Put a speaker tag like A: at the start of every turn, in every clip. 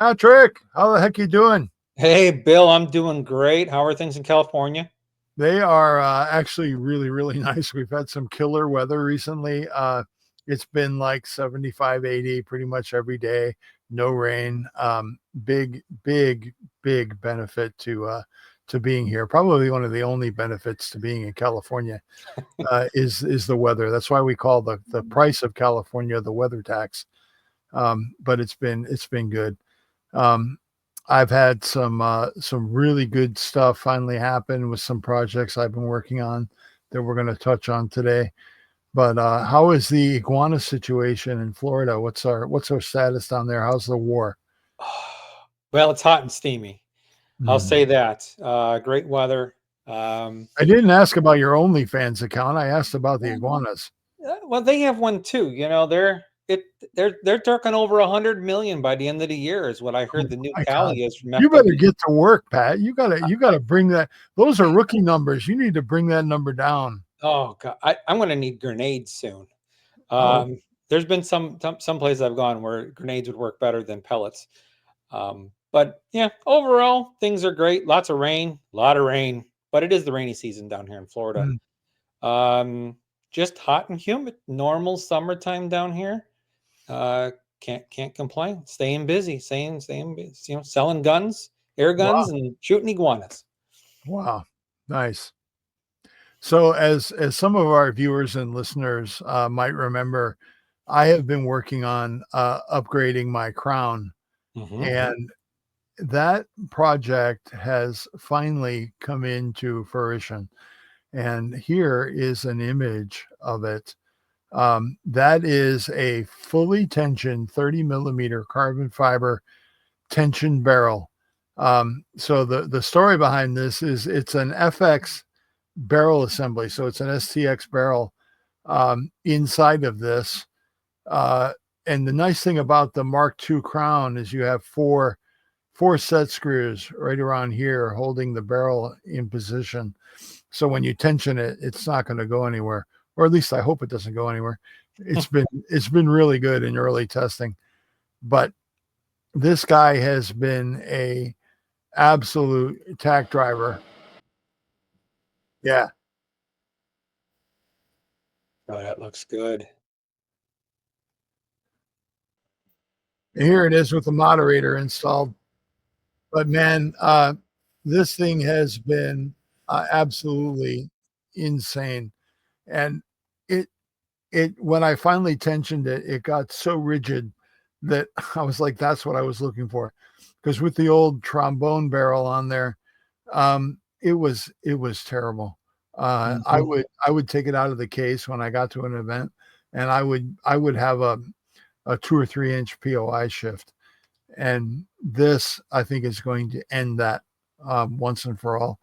A: Patrick, how the heck you doing?
B: Hey, Bill, I'm doing great. How are things in California?
A: They are actually really, really nice. We've had some killer weather recently. It's been like 75, 80 pretty much every day. No rain. Big, big, big benefit to being here. Probably one of the only benefits to being in California is the weather. That's why we call the price of California the weather tax. But it's been good. Um, I've had some really good stuff finally happen with some projects I've been working on that we're going to touch on today. But how is the iguana situation in Florida? What's our status down there? How's the war?
B: Well, it's hot and steamy. I'll
A: Mm.
B: say that. Great weather.
A: I didn't ask about your OnlyFans account. I asked about the iguanas.
B: Well, they have one too. They're talking over 100 million by the end of the year, is what I heard. The new
A: My God.
B: tally is from
A: You better
B: FW.
A: get to work, Pat. You gotta bring that. Those are rookie numbers. You need to bring that number down.
B: Oh God, I'm going to need grenades soon.
A: Oh,
B: There's been some places I've gone where grenades would work better than pellets. But yeah, overall things are great. Lots of rain, a lot of rain, but it is the rainy season down here in Florida.
A: mm.
B: Just hot and humid, normal summertime down here. Can't complain. Staying busy, staying busy, selling guns, air
A: Wow.
B: guns, and shooting iguanas.
A: Wow. Nice. So, as some of our viewers and listeners might remember, I have been working on upgrading my crown,
B: Mm-hmm.
A: and that project has finally come into fruition. And here is an image of it. That is a fully tensioned 30 millimeter carbon fiber tension barrel. So the story behind this is it's an FX barrel assembly. So it's an STX barrel inside of this. And the nice thing about the Mark II crown is you have four set screws right around here holding the barrel in position. So when you tension it, it's not going to go anywhere, or at least I hope it doesn't go anywhere. It's been really good in early testing, but this guy has been a absolute tack driver. Yeah.
B: Oh, that looks good.
A: Here it is with the moderator installed. But man, this thing has been absolutely insane. And it when I finally tensioned it, it got so rigid that I was like, that's what I was looking for. Because with the old trombone barrel on there, it was terrible. I
B: Mhm.
A: would take it out of the case when I got to an event, and I would have a 2 or 3 inch POI shift. And this, I think, is going to end that once and for all.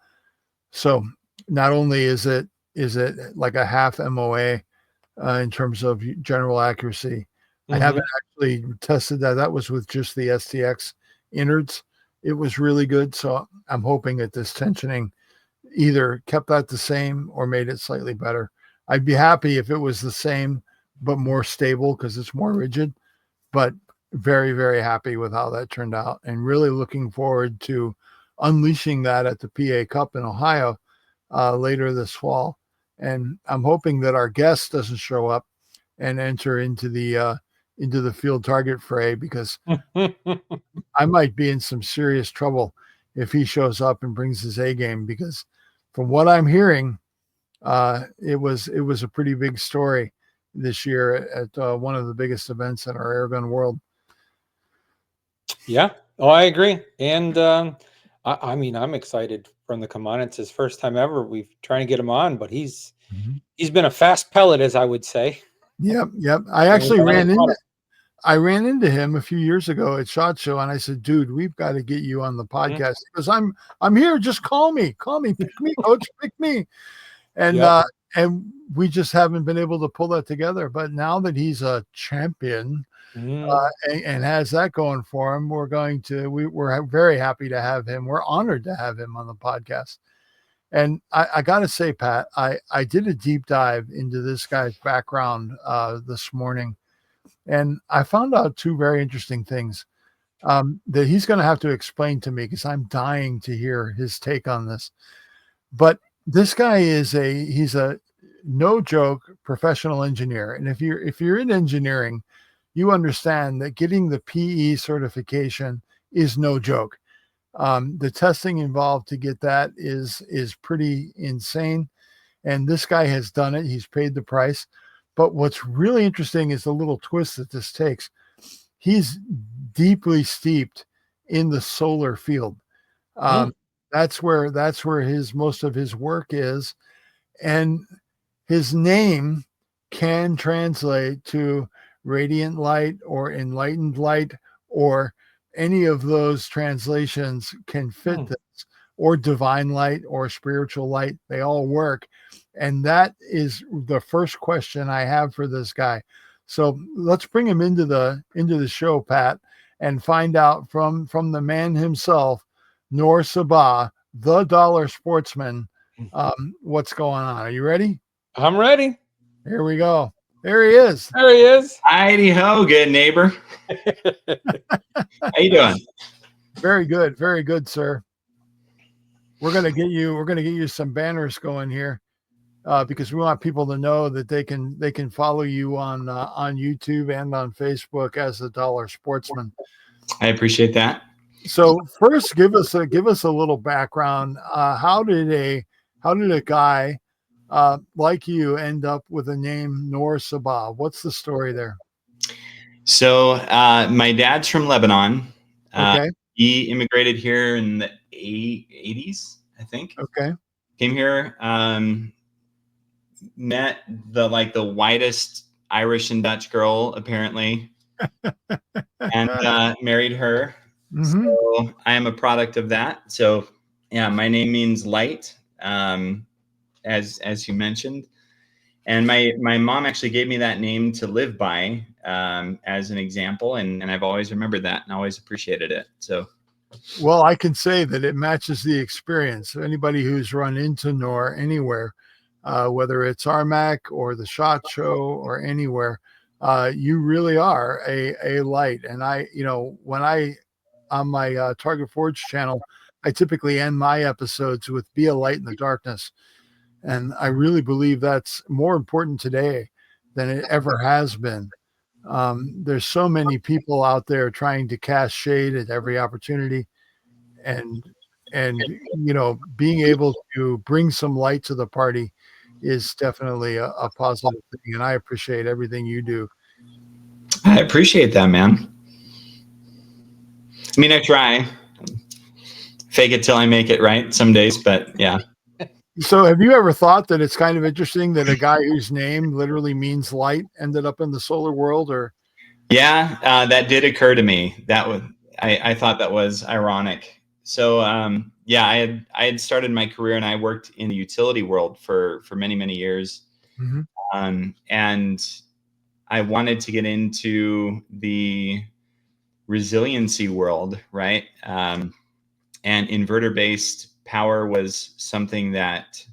A: So not only is it like a half MOA in terms of general accuracy, I haven't actually tested that. That was with just the STX innards. It was really good. So I'm hoping that this tensioning either kept that the same or made it slightly better. I'd be happy if it was the same but more stable because it's more rigid. But very, very happy with how that turned out, and really looking forward to unleashing that at the PA Cup in Ohio later this fall. And I'm hoping that our guest doesn't show up and enter into the field target fray, because I might be in some serious trouble if he shows up and brings his A game, because from what I'm hearing, it was a pretty big story this year at one of the biggest events in our airgun world.
B: Yeah. Oh, I agree. And I mean, I'm excited from the come on. It's his first time ever. We've trying to get him on, but he's been a fast pellet, as I would say.
A: Yep. I
B: And we've
A: actually
B: got a lot of-
A: ran into him a few years ago at SHOT Show, and I said, "Dude, we've got to get you on the podcast." Because I'm here. Just call me, pick me, coach, pick me. And
B: Yep.
A: and we just haven't been able to pull that together. But now that he's a champion and has that going for him, we're very happy to have him. We're honored to have him on the podcast. And I got to say, Pat, I did a deep dive into this guy's background this morning, and I found out two very interesting things. that he's going to have to explain to me because I'm dying to hear his take on this. But this guy he's a no joke professional engineer. And if you're in engineering, you understand that getting the PE certification is no joke. The testing involved to get that is pretty insane. And this guy has done it. He's paid the price. But what's really interesting is the little twist that this takes. He's deeply steeped in the solar field. That's where most of his work is. And his name can translate to radiant light or enlightened light, or any of those translations can fit this, or divine light or spiritual light. They all work. And that is the first question I have for this guy. So let's bring him into the show, Pat, and find out from the man himself, Noor Sabbah, the Dollar Sportsman, what's going on. Are you ready?
B: I'm ready.
A: Here we go. There he is.
B: There he is.
C: Heidi ho, good neighbor. How you doing?
A: Very good. Very good, sir. We're gonna get you some banners going here, because we want people to know that they can follow you on YouTube and on Facebook as the Dollar Sportsman.
C: I appreciate that.
A: So first, give us a little background. How did a guy like you end up with the name Noor Sabbah? What's the story there?
C: So my dad's from Lebanon.
A: Okay.
C: He immigrated here in the 80s, I think.
A: Okay.
C: Came here, met the whitest Irish and Dutch girl, apparently, and married her.
A: Mm-hmm.
C: So I am a product of that. So yeah, my name means light, as you mentioned. And my mom actually gave me that name to live by, as an example. And I've always remembered that and always appreciated it. So,
A: well, I can say that it matches the experience. Anybody who's run into Noor anywhere, whether it's RMAC or the SHOT Show or anywhere, you really are a light. And when on my Target Forge channel, I typically end my episodes with "Be a light in the darkness." And I really believe that's more important today than it ever has been. There's so many people out there trying to cast shade at every opportunity, and being able to bring some light to the party is definitely a positive thing. And I appreciate everything you do.
C: I appreciate that, man. I mean, I try. Fake it till I make it, right? Some days, but yeah.
A: So have you ever thought that it's kind of interesting that a guy whose name literally means light ended up in the solar world? Or
C: yeah, that did occur to me. I thought that was ironic. So yeah, I had started my career and I worked in the utility world for many years. Mm-hmm. And I wanted to get into the resiliency world, right? And inverter-based power was something that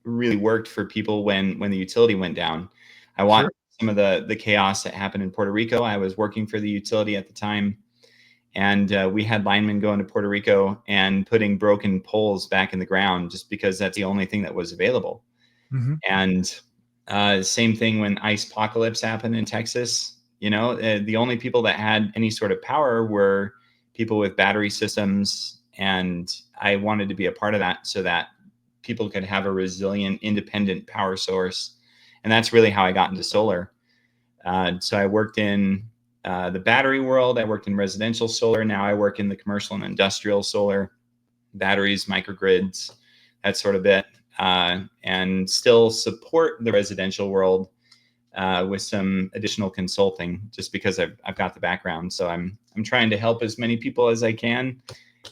C: really worked for people when the utility went down. I watched some of the chaos that happened in Puerto Rico. I was working for the utility at the time, and we had linemen going to Puerto Rico and putting broken poles back in the ground just because that's the only thing that was available. Mm-hmm. And same thing when ice apocalypse happened in Texas. The only people that had any sort of power were people with battery systems. And I wanted to be a part of that so that people could have a resilient, independent power source. And that's really how I got into solar. So I worked in the battery world. I worked in residential solar. Now I work in the commercial and industrial solar, batteries, microgrids, that sort of bit, and still support the residential world with some additional consulting just because I've got the background. So I'm trying to help as many people as I can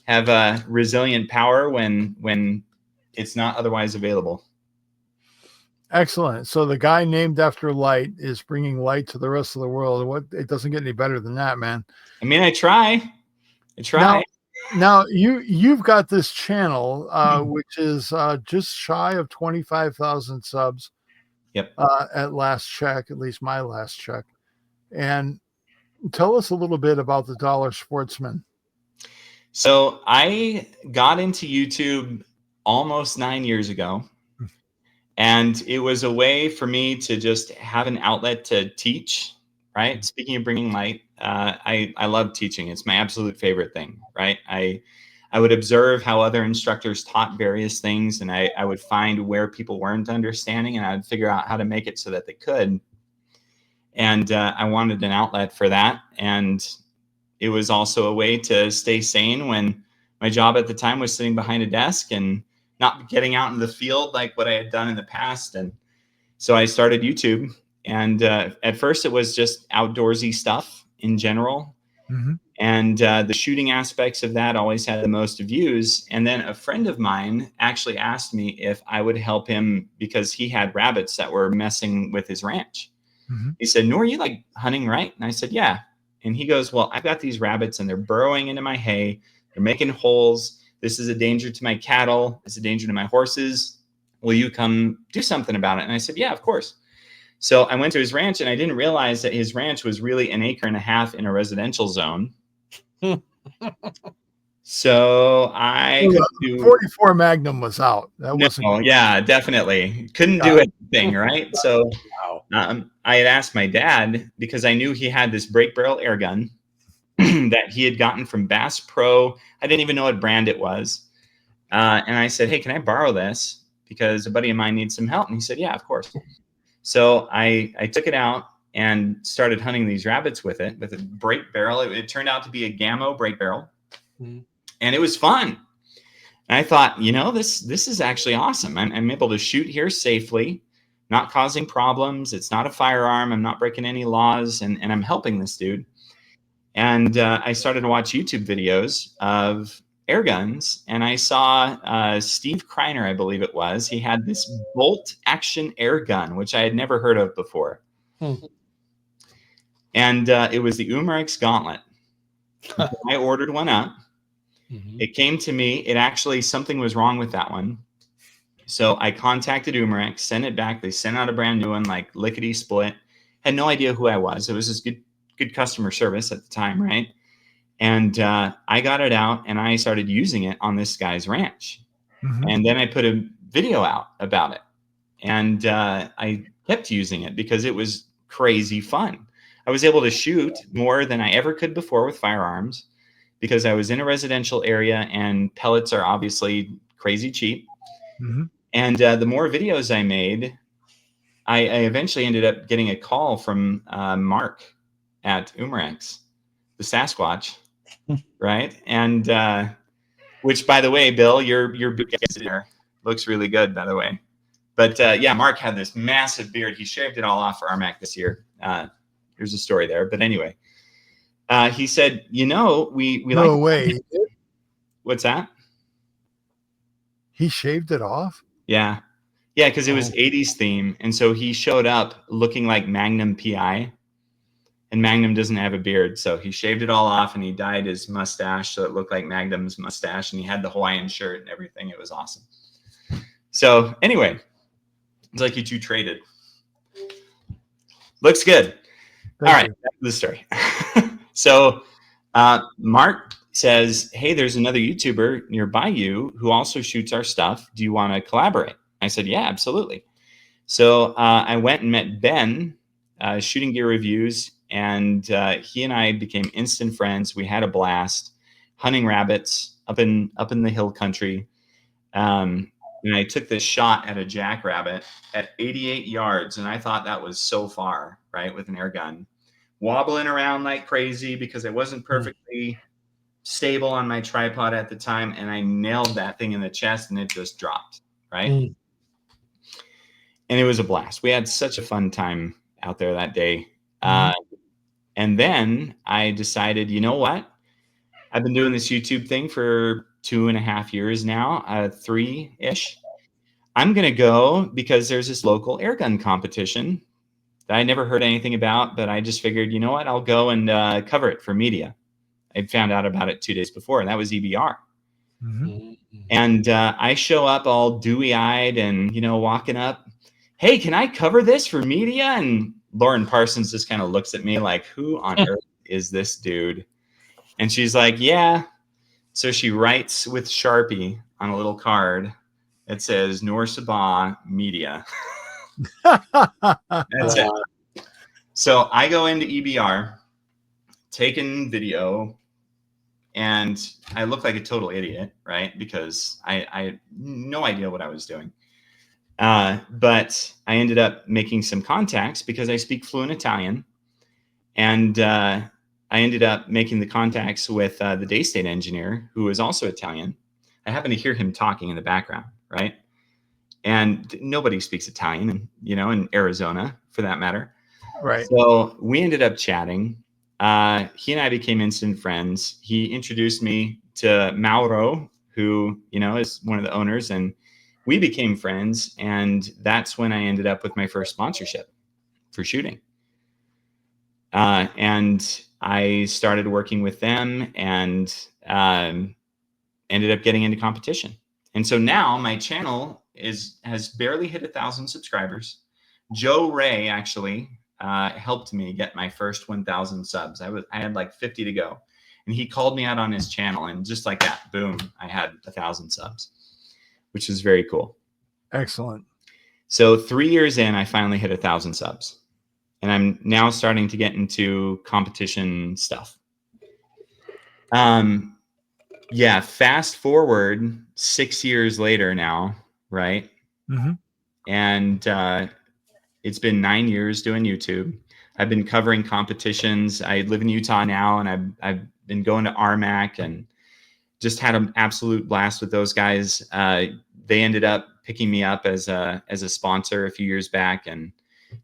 C: have a resilient power when it's not otherwise available.
A: Excellent. So the guy named after light is bringing light to the rest of the world. It doesn't get any better than that, man.
C: I mean, I try.
A: Now you've got this channel, which is just shy of 25,000 subs.
C: Yep.
A: At last check, at least my last check. And tell us a little bit about the Dollar Sportsman.
C: So I got into YouTube almost 9 years ago. And it was a way for me to just have an outlet to teach, right? Speaking of bringing light, I love teaching. It's my absolute favorite thing, right? I would observe how other instructors taught various things, and I would find where people weren't understanding, and I would figure out how to make it so that they could. And I wanted an outlet for that. And it was also a way to stay sane when my job at the time was sitting behind a desk and not getting out in the field like what I had done in the past. And so I started YouTube. And at first it was just outdoorsy stuff in general.
A: Mm-hmm.
C: And the shooting aspects of that always had the most views. And then a friend of mine actually asked me if I would help him because he had rabbits that were messing with his ranch.
A: Mm-hmm.
C: He said, "Noor, you like hunting, right?" And I said, "Yeah." And he goes, "Well, I've got these rabbits and they're burrowing into my hay. They're making holes. This is a danger to my cattle. It's a danger to my horses. Will you come do something about it?" And I said, "Yeah, of course." So I went to his ranch, and I didn't realize that his ranch was really 1.5 acres in a residential zone. So I could do
A: 44 Magnum was out. That wasn't.
C: no, yeah, definitely couldn't do anything, right? So I had asked my dad because I knew he had this break barrel air gun that he had gotten from Bass Pro. I didn't even know what brand it was. And I said, "Hey, can I borrow this? Because a buddy of mine needs some help." And he said, "Yeah, of course." So I took it out and started hunting these rabbits with it, with a break barrel. It turned out to be a Gammo break barrel.
B: Mm-hmm.
C: And it was fun. And I thought, this is actually awesome. I'm able to shoot here safely, not causing problems. It's not a firearm. I'm not breaking any laws, and I'm helping this dude. And I started to watch YouTube videos of air guns, and I saw Steve Kreiner, I believe it was. He had this bolt action air gun, which I had never heard of before. And it was the Umarex Gauntlet. I ordered one up. Mm-hmm. It came to me. It actually, something was wrong with that one. So I contacted Umarex, sent it back. They sent out a brand new one, like lickety split. Had no idea who I was. It was just good customer service at the time, right? And I got it out, and I started using it on this guy's ranch. Mm-hmm. And then I put a video out about it. And I kept using it because it was crazy fun. I was able to shoot more than I ever could before with firearms because I was in a residential area, and pellets are obviously crazy cheap. Mm-hmm. And the more videos I made, I eventually ended up getting a call from Mark at Umarex, the Sasquatch, right? And which, by the way, Bill, your guest there looks really good, by the way. But yeah, Mark had this massive beard. He shaved it all off for RMAC this year. Here's a story there. But anyway, he said, we
A: no
C: like.
A: way.
C: What's that?
A: He shaved it off?
C: Yeah. Yeah, because it was 80s theme. And so he showed up looking like Magnum PI. And Magnum doesn't have a beard. So he shaved it all off, and he dyed his mustache so it looked like Magnum's mustache. And he had the Hawaiian shirt and everything. It was awesome. So anyway, it's like you two traded. Looks good. All right, back to the story. So Mark says, "Hey, there's another YouTuber nearby you who also shoots our stuff. Do you want to collaborate?" I said, "Yeah, absolutely." So I went and met Ben, Shooting Gear Reviews, and he and I became instant friends. We had a blast hunting rabbits up in the hill country. And I took this shot at a jackrabbit at 88 yards, and I thought that was so far, right, with an air gun. Wobbling around like crazy because I wasn't perfectly stable on my tripod at the time, and I nailed that thing in the chest, and it just dropped, right? And it was a blast. We had such a fun time out there that day. And then I decided, you know what? I've been doing this YouTube thing for 2.5 years now, 3-ish. I'm going to go because there's this local air gun competition that I never heard anything about, but I just figured, you know what? I'll go and cover it for media. I found out about it 2 days before, and that was EBR. Mm-hmm. And I show up all dewy-eyed and, walking up, "Hey, can I cover this for media?" And Lauren Parsons just kind of looks at me like, who on earth is this dude? And she's like, yeah. So she writes with Sharpie on a little card. It says Noor Sabbah Media. That's it. So I go into EBR, taking video, and I look like a total idiot, right? Because I had no idea what I was doing. But I ended up making some contacts because I speak fluent Italian. And I ended up making the contacts with the day state engineer, who is also Italian. I happen to hear him talking in the background, right? And nobody speaks Italian, in Arizona, for that matter.
A: Right.
C: So we ended up chatting. He and I became instant friends. He introduced me to Mauro, who, is one of the owners, and we became friends. And that's when I ended up with my first sponsorship for shooting. And I started working with them and ended up getting into competition. And so now my channel has barely hit 1,000 subscribers. Joe Ray actually helped me get my first 1,000 subs. I had like 50 to go, and he called me out on his channel, and just like that, boom, I had 1,000 subs, which is very cool.
A: Excellent. So
C: 3 years in, I finally hit 1,000 subs, and I'm now starting to get into competition stuff. Yeah. Fast forward 6 years later now, right?
A: Mm-hmm.
C: And it's been 9 years doing YouTube. I've been covering competitions. I live in Utah now, and I've been going to RMAC and just had an absolute blast with those guys. They ended up picking me up as a sponsor a few years back, and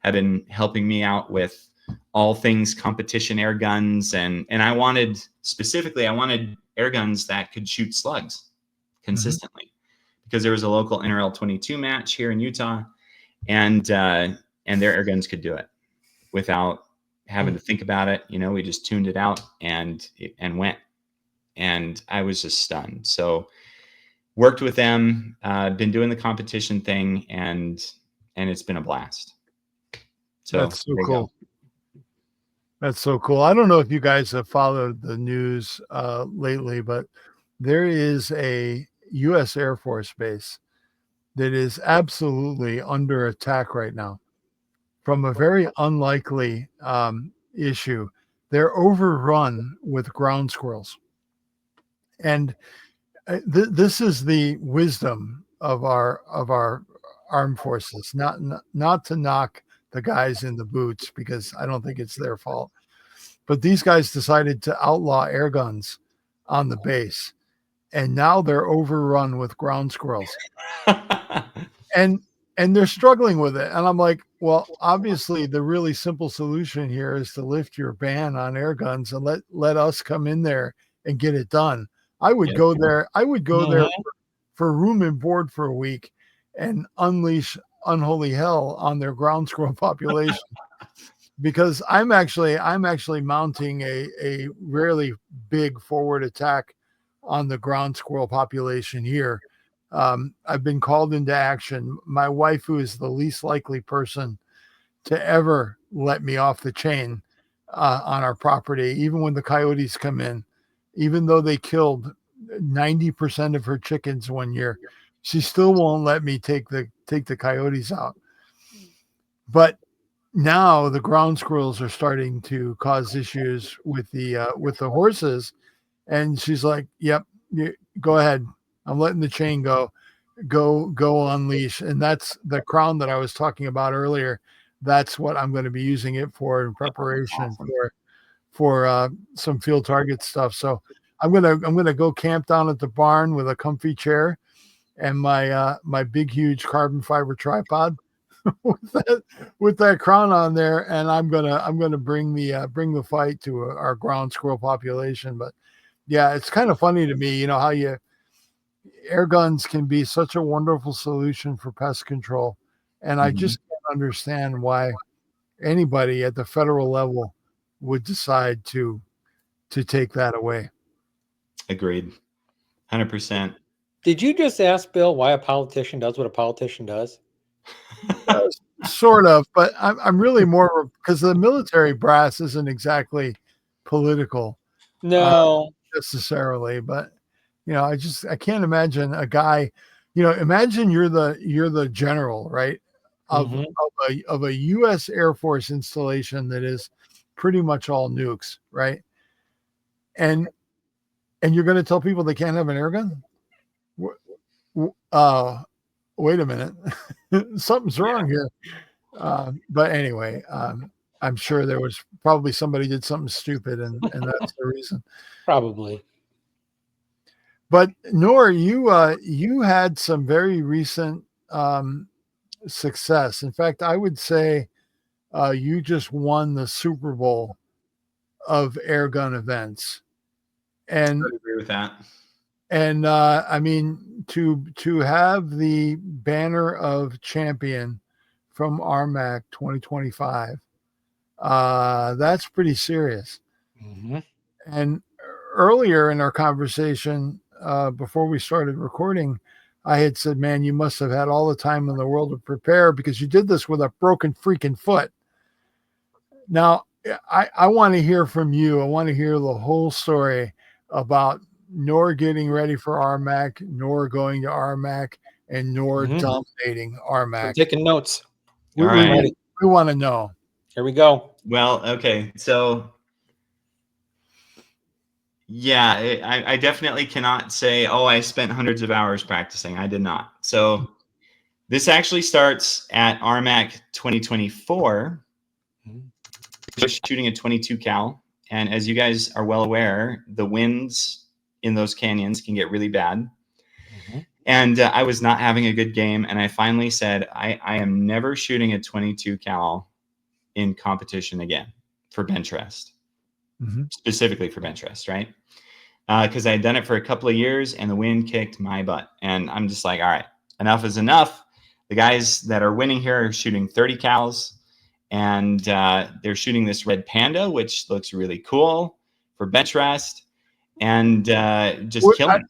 C: have been helping me out with all things competition air guns. And I wanted air guns that could shoot slugs consistently, because there was a local NRL 22 match here in Utah, and their air guns could do it without having to think about it. We just tuned it out and went. And I was just stunned. So worked with them, been doing the competition thing, and it's been a blast. So
A: that's so cool. That's so cool. I don't know if you guys have followed the news lately, but there is a U.S. Air Force base that is absolutely under attack right now from a very unlikely issue. They're overrun with ground squirrels. And this is the wisdom of our armed forces, not to knock the guys in the boots, because I don't think it's their fault. But these guys decided to outlaw air guns on the base, and now they're overrun with ground squirrels. and they're struggling with it. And I'm like, well, obviously the really simple solution here is to lift your ban on air guns and let us come in there and get it done. I would go there. I would go there for room and board for a week and unleash unholy hell on their ground squirrel population, because I'm actually mounting a really big forward attack on the ground squirrel population here. I've been called into action. My wife, who is the least likely person to ever let me off the chain on our property, even when the coyotes come in, even though they killed 90% of her chickens one year, she still won't let me take the coyotes out. But now the ground squirrels are starting to cause issues with the horses, and she's like, "Yep, go ahead. I'm letting the chain go unleash." And that's the crown that I was talking about earlier. That's what I'm going to be using it for in preparation for some field target stuff. So I'm gonna go camp down at the barn with a comfy chair and my big huge carbon fiber tripod with that crown on there, and I'm gonna bring the fight to our ground squirrel population. But yeah, it's kind of funny to me, how air guns can be such a wonderful solution for pest control, and I just can't understand why anybody at the federal level would decide to take that away.
C: Agreed. 100%.
B: Did you just ask Bill why a politician does what a politician does?
A: Sort of, but I'm really more because the military brass isn't exactly political
B: No.
A: necessarily, but I can't imagine a guy. Imagine you're the general, right, of
B: Mhm.
A: of a U.S. Air Force installation that is pretty much all nukes, right? And you're going to tell people they can't have an air gun? Wait a minute, something's wrong here. But anyway, I'm sure there was probably somebody did something stupid, and that's the reason.
B: Probably.
A: But Noor, you had some very recent success. In fact, I would say you just won the Super Bowl of air gun events, and
C: I agree with that.
A: I mean to have the banner of champion from RMAC 2025, that's pretty serious.
B: Mhm.
A: And earlier in our conversation, before we started recording, I had said, man, you must have had all the time in the world to prepare because you did this with a broken freaking foot. Now, I want to hear from you. I want to hear the whole story about Noor getting ready for RMAC, Noor going to RMAC, and Noor dominating
B: I'm
A: RMAC.
B: taking notes.
A: We,
C: All right.
A: we want to know.
B: Here we go.
C: Well, okay. So, yeah, I definitely cannot say, oh, I spent hundreds of hours practicing. I did not. So this actually starts at RMAC 2024. We're shooting a 22 cal. And as you guys are well aware, the winds in those canyons can get really bad. And I was not having a good game. And I finally said, I am never shooting a 22 cal in competition again for Benchrest, specifically for Benchrest, right? Because I had done it for a couple of years and the wind kicked my butt. And I'm just like, all right, enough is enough. The guys that are winning here are shooting 30 cals, and they're shooting this red panda, which looks really cool for Benchrest, and just killing.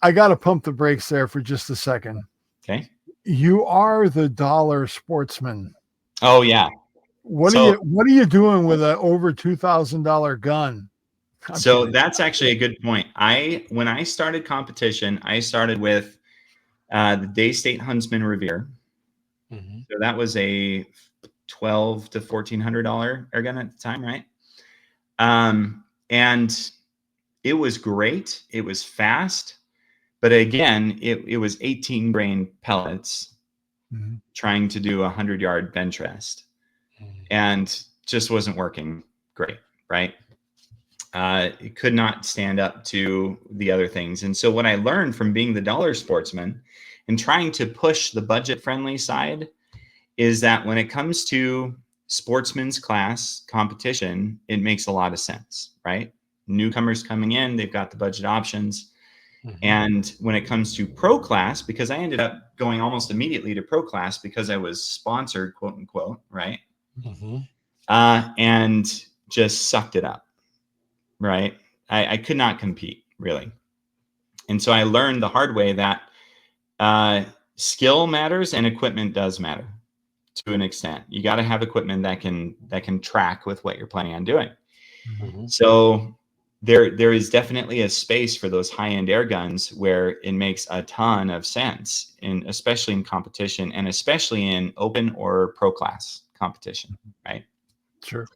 A: I got to pump the brakes there for just a second.
C: Okay.
A: You are the Dollar Sportsman.
C: Oh yeah.
A: What are you doing with an over $2,000 gun?
C: So that's actually a good point. When I started competition, I started with the Day State Huntsman Revere. So that was a $1,200 to $1,400 air gun at the time, right? And it was great. It was fast, but again, it was 18 grain pellets trying to do 100-yard Benchrest, and just wasn't working great, right? It could not stand up to the other things. And so what I learned from being the Dollar Sportsman and trying to push the budget-friendly side is that when it comes to sportsman's class competition, it makes a lot of sense, right? Newcomers coming in, they've got the budget options. And when it comes to pro class, because I ended up going almost immediately to pro class because I was sponsored, quote unquote, right? And just sucked it up, right? I could not compete, really. And so I learned the hard way that skill matters and equipment does matter to an extent. You got to have equipment that can track with what you're planning on doing. So there is definitely a space for those high-end air guns where it makes a ton of sense, especially in competition and especially in open or pro class competition, right?
A: Sure.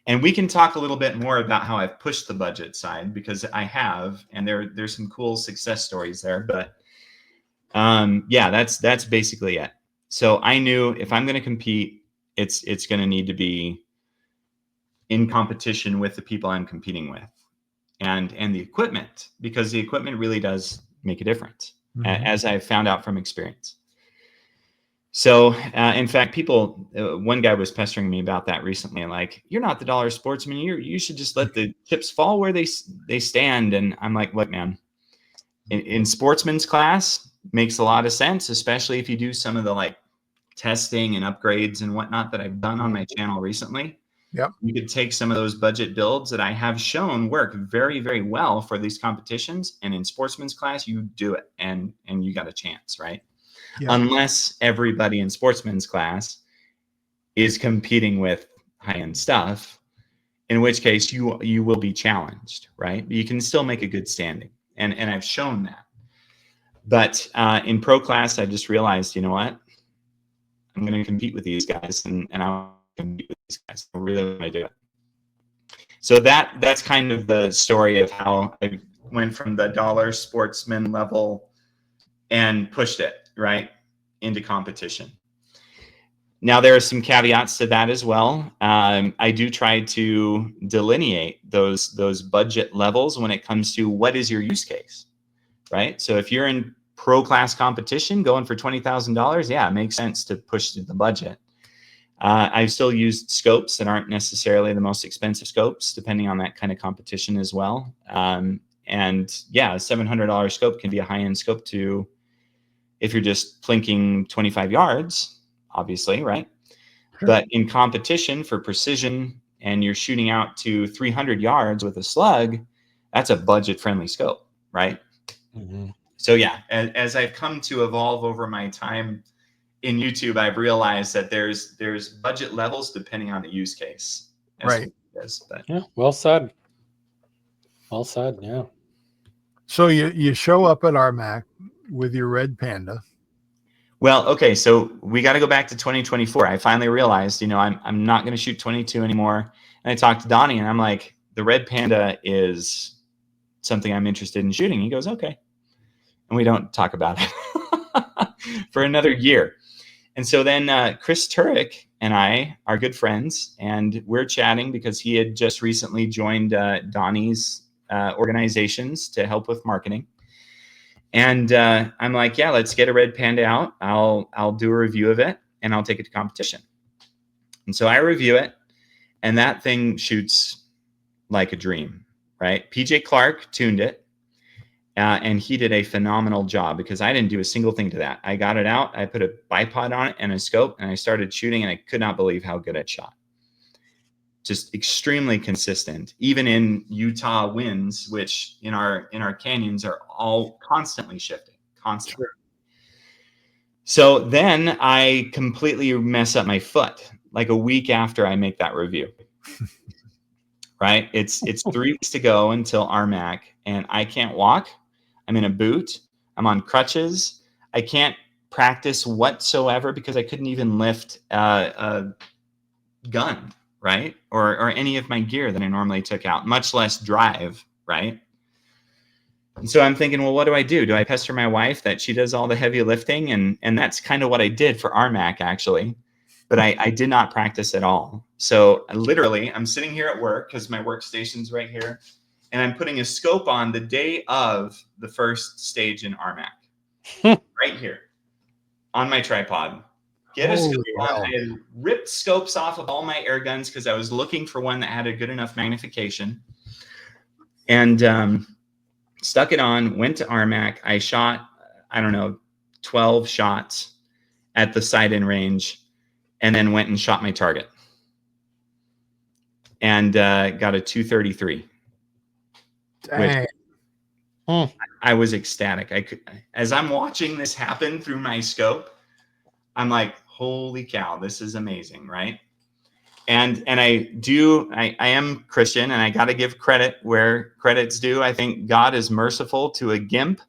A: And
C: we can talk a little bit more about how I've pushed the budget side, because I have, and there's some cool success stories there. But yeah, that's basically it. So I knew if I'm going to compete, it's going to need to be in competition with the people I'm competing with, and the equipment, because the equipment really does make a difference, as I've found out from experience. So, in fact, one guy was pestering me about that recently, like, you're not the Dollar Sportsman. You should just let the chips fall where they stand. And I'm like, look, man, in sportsman's class makes a lot of sense, especially if you do some of the like testing and upgrades and whatnot that I've done on my channel recently.
A: Yep.
C: You could take some of those budget builds that I have shown work very, very well for these competitions. And in sportsman's class, you do it and you got a chance, right? Yeah. Unless everybody in sportsman's class is competing with high-end stuff, in which case you will be challenged, right? But you can still make a good standing. And I've shown that. But in pro class, I just realized, you know what? I'm going to compete with these guys, and I'll compete with these guys. I really want to do it. So that's kind of the story of how I went from the Dollar Sportsman level and pushed it right into competition. Now, there are some caveats to that as well. I do try to delineate those budget levels when it comes to what is your use case, right? So if you're in pro class competition going for $20,000, yeah, it makes sense to push the budget. I've still used scopes that aren't necessarily the most expensive scopes, depending on that kind of competition as well. And yeah, a $700 scope can be a high-end scope too, if you're just plinking 25 yards, obviously, right? Sure. But in competition for precision, and you're shooting out to 300 yards with a slug, that's a budget-friendly scope, right? Mm-hmm. So yeah, as I've come to evolve over my time in YouTube, I've realized that there's budget levels depending on the use case.
A: Right.
B: But yeah, well said. Well said. Yeah.
A: So you show up at RMAC with your red Panda.
C: Well, okay, so we got to go back to 2024. I finally realized, I'm not going to shoot 22 anymore. And I talked to Donnie, and I'm like, the red Panda is something I'm interested in shooting. He goes, okay. And we don't talk about it for another year. And so then Chris Turek and I are good friends, and we're chatting because he had just recently joined Donnie's organizations to help with marketing. And I'm like, yeah, let's get a red Panda out. I'll do a review of it, and I'll take it to competition. And so I review it, and that thing shoots like a dream, right? PJ Clark tuned it. And he did a phenomenal job because I didn't do a single thing to that. I got it out. I put a bipod on it and a scope, and I started shooting, and I could not believe how good it shot. Just extremely consistent, even in Utah winds, which in our canyons are all constantly shifting, constantly. Sure. So then I completely mess up my foot like a week after I make that review. Right? It's 3 weeks to go until RMAC, and I can't walk. I'm in a boot. I'm on crutches. I can't practice whatsoever because I couldn't even lift a gun, right? Or any of my gear that I normally took out, much less drive, right? And so I'm thinking, well, what do I do? Do I pester my wife that she does all the heavy lifting? And that's kind of what I did for RMAC, actually. But I did not practice at all. So literally, I'm sitting here at work because my workstation's right here. And I'm putting a scope on the day of the first stage in RMAC, right here on my tripod. Get a scope on. I had ripped scopes off of all my air guns because I was looking for one that had a good enough magnification. And stuck it on, went to RMAC. I shot, 12 shots at the sight-in range, and then went and shot my target. And got a 233. Dang. I was ecstatic. As I'm watching this happen through my scope, I'm like, holy cow, this is amazing, right? And I am Christian, and I got to give credit where credit's due. I think God is merciful to a gimp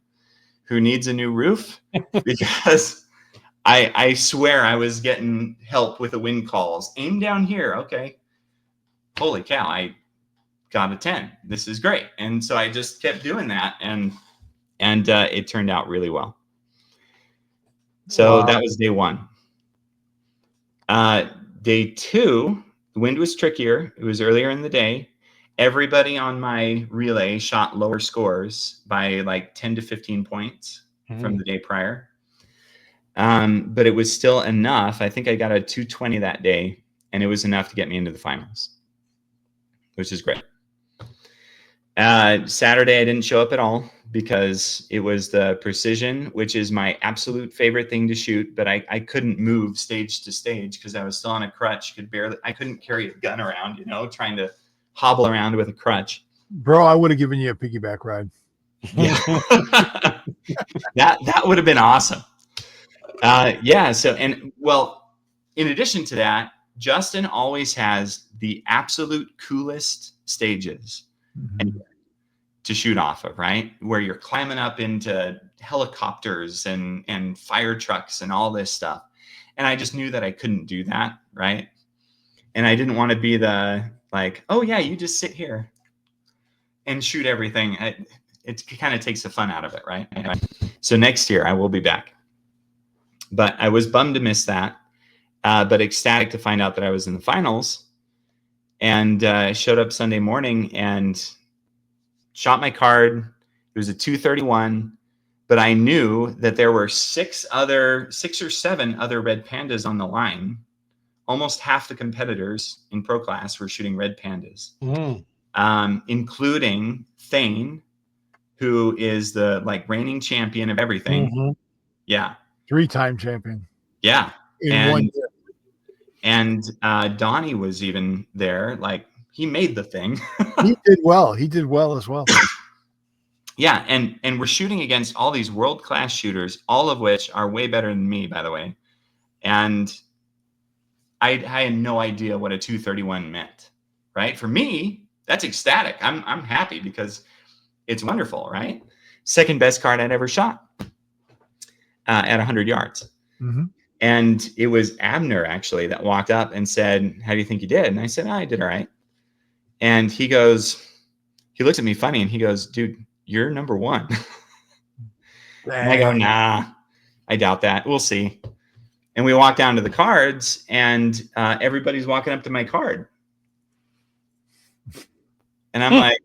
C: who needs a new roof, because I swear I was getting help with the wind calls. Aim down here. Okay. Holy cow. I got a 10. This is great. And so I just kept doing that, and it turned out really well. So that was day one. Day two, the wind was trickier. It was earlier in the day. Everybody on my relay shot lower scores by like 10 to 15 points from the day prior. But it was still enough. I think I got a 220 that day, and it was enough to get me into the finals, which is great. Saturday, I didn't show up at all because it was the precision, which is my absolute favorite thing to shoot. But I couldn't move stage to stage because I was still on a crutch. I couldn't carry a gun around, trying to hobble around with a crutch.
A: Bro, I would have given you a piggyback ride.
C: Yeah. that would have been awesome. So, in addition to that, Justin always has the absolute coolest stages to shoot off of, right? Where you're climbing up into helicopters and fire trucks and all this stuff. And I just knew that I couldn't do that, right? And I didn't want to be the like, oh yeah, you just sit here and shoot everything. It kind of takes the fun out of it, right? So next year I will be back. But I was bummed to miss that, but ecstatic to find out that I was in the finals. And I showed up Sunday morning and shot my card. It was a 231, but I knew that there were 6 or 7 other red pandas on the line. Almost half the competitors in pro class were shooting red pandas, including Thane, who is the like reigning champion of everything. Yeah.
A: 3-time champion.
C: Yeah.
A: In 1 year.
C: And Donnie was even there. Like, he made the thing.
A: He did well. He did well as well.
C: Yeah. And we're shooting against all these world-class shooters, all of which are way better than me, by the way. And I had no idea what a 231 meant, right? For me, that's ecstatic. I'm happy because it's wonderful, right? Second best card I'd ever shot at 100 yards. And it was Abner actually that walked up and said, how do you think you did? And I said, I did all right. And he looked at me funny and he goes, dude, you're number 1. And I go, nah, I doubt that. We'll see. And we walk down to the cards and everybody's walking up to my card. And I'm like,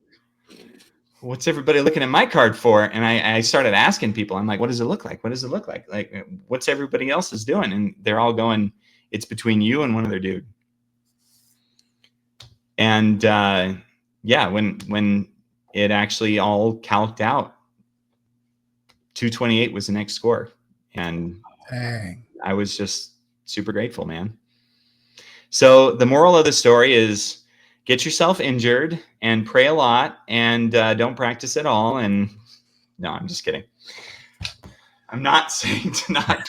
C: what's everybody looking at my card for? And I started asking people, I'm like, what does it look like? What does it look like? Like, what's everybody else is doing? And they're all going, it's between you and one other dude. And yeah, when it actually all calced out, 228 was the next score. And
A: Dang.
C: I was just super grateful, man. So the moral of the story is get yourself injured and pray a lot and don't practice at all. And no, I'm just kidding. I'm not saying to not.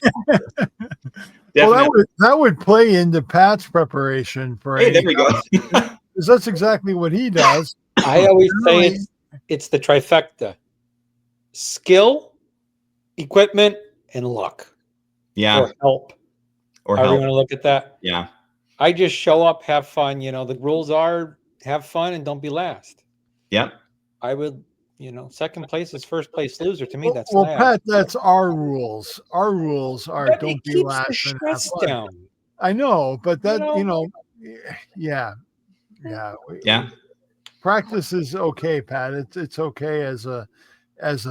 A: Well, that would play into Pat's preparation for.
C: Hey, there we go.
A: Because that's exactly what he does.
B: I always say it's the trifecta: skill, equipment, and luck.
C: Yeah.
B: Or help.
C: Or
B: however
C: help.
B: you want to look at that.
C: Yeah.
B: I just show up, have fun. You know, the rules are have fun and don't be last.
C: Yep.
B: I would, second place is first place loser. To me, that's
A: well,
B: last.
A: Pat, that's our rules. Our rules are
B: But
A: don't
B: it
A: be
B: keeps
A: last
B: the
A: and have
B: stress
A: fun.
B: down.
A: I know, but that
C: Yeah.
A: Practice is okay, Pat. It's okay as a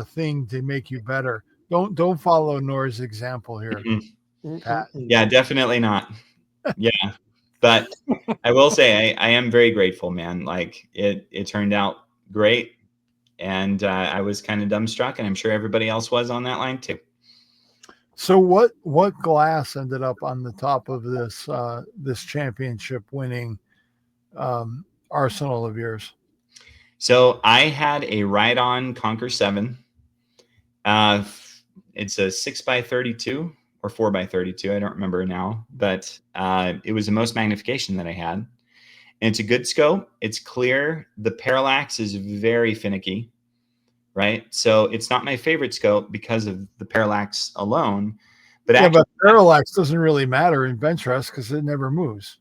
A: thing to make you better. Don't follow Noor's example here, Pat.
C: Yeah, definitely not. Yeah. But I will say I am very grateful, man. Like it turned out great. And I was kind of dumbstruck, and I'm sure everybody else was on that line too.
A: So what glass ended up on the top of this championship winning arsenal of yours?
C: So I had a Ride-On Conquer 7. It's a 6x32 or 4x32. I don't remember now, but it was the most magnification that I had. And it's a good scope. It's clear. The parallax is very finicky, right? So it's not my favorite scope because of the parallax alone. But
A: yeah, but parallax doesn't really matter in Benchrest because it never moves.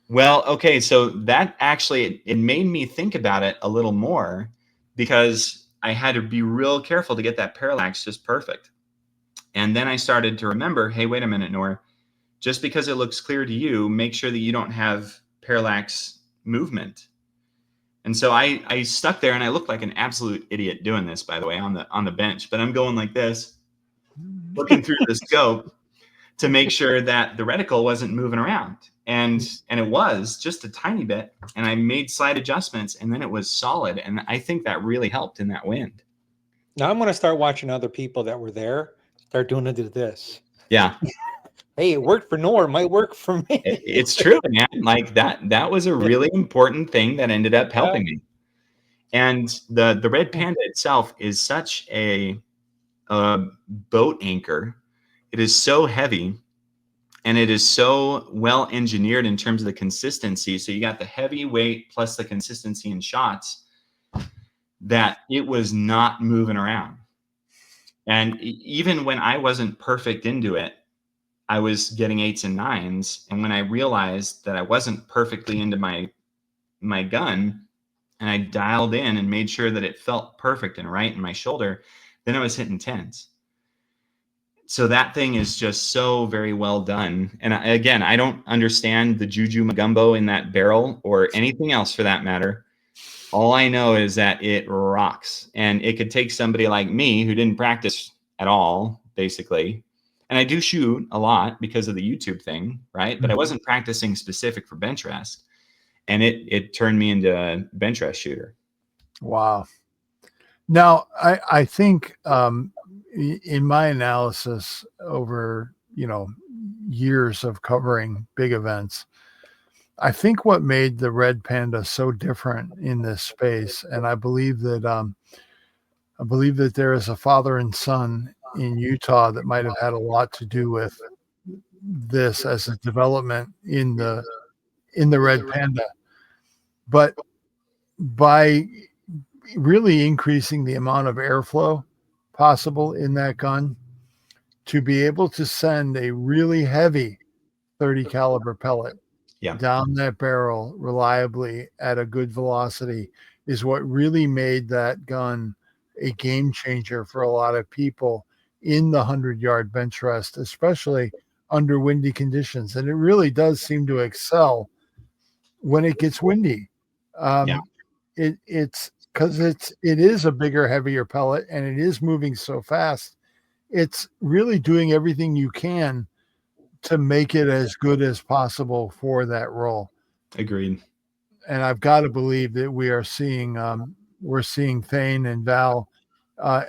C: Well, okay, so that actually, it made me think about it a little more because I had to be real careful to get that parallax just perfect. And then I started to remember, hey, wait a minute, Noor, just because it looks clear to you, make sure that you don't have parallax movement. And so I stuck there, and I looked like an absolute idiot doing this, by the way, on the bench, but I'm going like this, looking through the scope to make sure that the reticle wasn't moving around. And it was just a tiny bit, and I made slight adjustments, and then it was solid. And I think that really helped in that wind.
B: Now I'm going to start watching other people that were there start doing this.
C: Yeah.
B: Hey, it worked for Noor, might work for me.
C: It's true, man. Like that was a really important thing that ended up helping me. And the Red Panda itself is such a boat anchor. It is so heavy And it is so well engineered in terms of the consistency. So you got the heavy weight plus the consistency in shots that it was not moving around. And even when I wasn't perfect into it, I was getting 8s and 9s. And when I realized that I wasn't perfectly into my gun, and I dialed in and made sure that it felt perfect and right in my shoulder, then I was hitting 10s. So that thing is just so very well done. And again, I don't understand the juju magumbo in that barrel or anything else for that matter. All I know is that it rocks, and it could take somebody like me who didn't practice at all, basically. And I do shoot a lot because of the YouTube thing, right? But I wasn't practicing specific for Benchrest, and it turned me into a Benchrest shooter.
A: Wow. Now, I think in my analysis over, years of covering big events, I think what made the Red Panda so different in this space, and I believe that there is a father and son in Utah that might have had a lot to do with this as a development in the Red Panda. But by really increasing the amount of airflow possible in that gun, to be able to send a really heavy 30 caliber pellet down that barrel reliably at a good velocity is what really made that gun a game changer for a lot of people in the 100-yard Benchrest, especially under windy conditions. And it really does seem to excel when it gets windy. It's because it is a bigger, heavier pellet, and it is moving so fast. It's really doing everything you can to make it as good as possible for that role.
C: Agreed.
A: And I've got to believe that we are seeing Thane and Val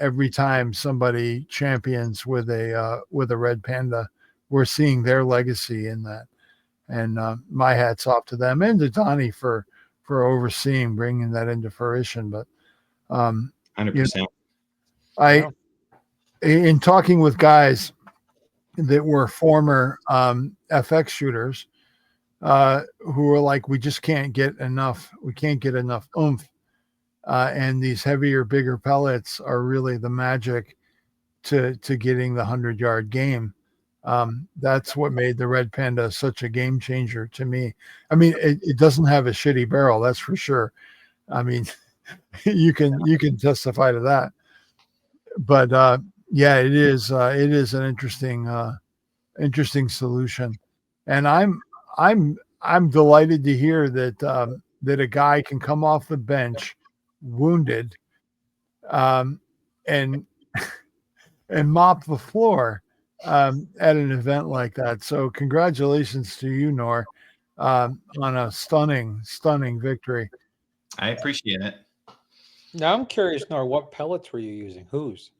A: every time somebody champions with a Red Panda. We're seeing their legacy in that, and my hat's off to them and to Donnie for overseeing bringing that into fruition. But
C: 100%.
A: In talking with guys that were former FX shooters who were like, we just can't get enough. We can't get enough oomph. And these heavier, bigger pellets are really the magic to getting the 100-yard game. That's what made the Red Panda such a game changer to me. I mean, it doesn't have a shitty barrel, that's for sure. I mean, you can testify to that. But it is an interesting solution, and I'm delighted to hear that that a guy can come off the bench wounded and mop the floor at an event like that. So congratulations to you, Noor, on a stunning victory.
C: I appreciate it.
B: Now I'm curious, Noor, what pellets were you using? Whose?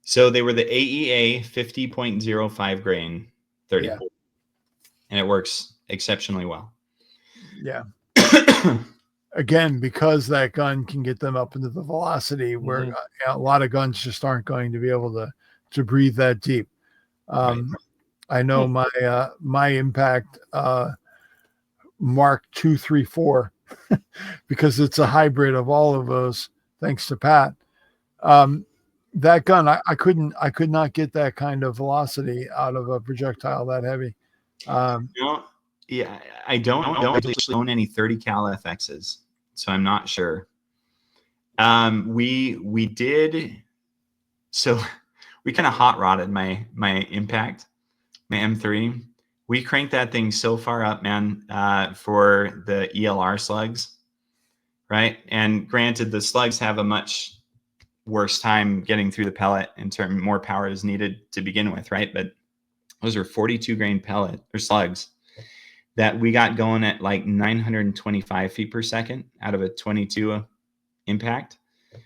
C: So they were the AEA 50.05 grain 30.
A: Yeah.
C: And it works exceptionally well.
A: Yeah. Again, because that gun can get them up into the velocity where a lot of guns just aren't going to be able to breathe that deep.
C: Right.
A: I know my impact Mark 234 because it's a hybrid of all of those, thanks to Pat. That gun, I could not get that kind of velocity out of a projectile that heavy.
C: Yeah, I don't actually own any 30 cal FXs, so I'm not sure. We did, so we kind of hot rodded my impact, my M3. We cranked that thing so far up, man, for the ELR slugs, right? And granted, the slugs have a much worse time getting through the pellet in terms more power is needed to begin with, right? But those are 42 grain pellet or slugs that we got going at like 925 feet per second out of a 22 impact.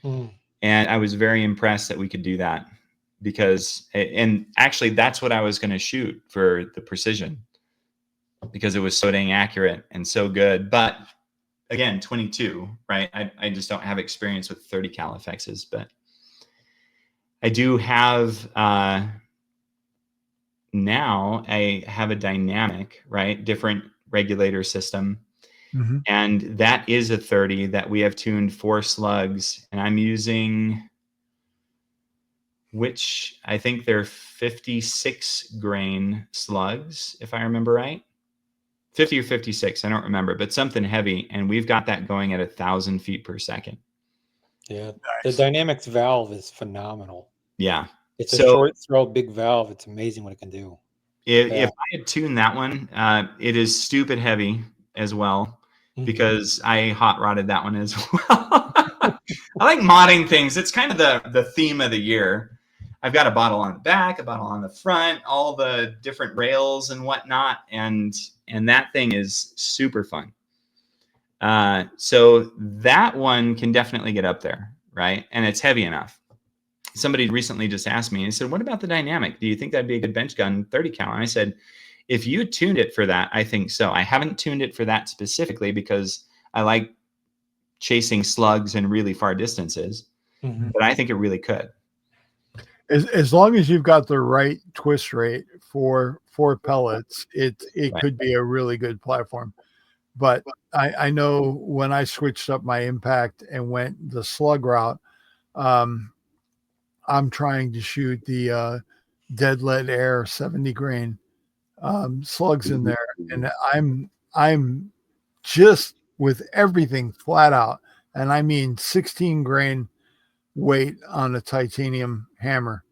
C: And I was very impressed that we could do that because, and actually that's what I was going to shoot for the precision because it was so dang accurate and so good. But again, 22, right? I just don't have experience with 30 cal FXs, but I do have now I have a dynamic, right? Different regulator system.
A: Mhm.
C: And that is a 30 that we have tuned 4 slugs. And I'm using, which I think they're 56 grain slugs, if I remember right. 50 or 56, I don't remember, but something heavy. And we've got that going at 1,000 feet per second.
B: Yeah. The
A: Nice.
B: Dynamics valve is phenomenal.
C: Yeah.
B: It's a
C: So
B: short throw, big valve. It's amazing what it can do.
C: if I had tuned that one, it is stupid heavy as well, because I hot rodded that one as well. I like modding things. It's kind of the theme of the year. I've got a bottle on the back, a bottle on the front, all the different rails and whatnot, and that thing is super fun. So that one can definitely get up there, right? And it's heavy enough. Somebody recently just asked me, and said, what about the dynamic? Do you think that'd be a good bench gun 30 cal? And I said, if you tuned it for that, I think so. I haven't tuned it for that specifically because I like chasing slugs and really far distances, but I think it really could.
A: As long as you've got the right twist rate for pellets, it
C: Right.
A: could be a really good platform. But I know when I switched up my impact and went the slug route, I'm trying to shoot the dead lead air 70 grain slugs in there, and I'm just with everything flat out, and I mean 16 grain weight on a titanium hammer.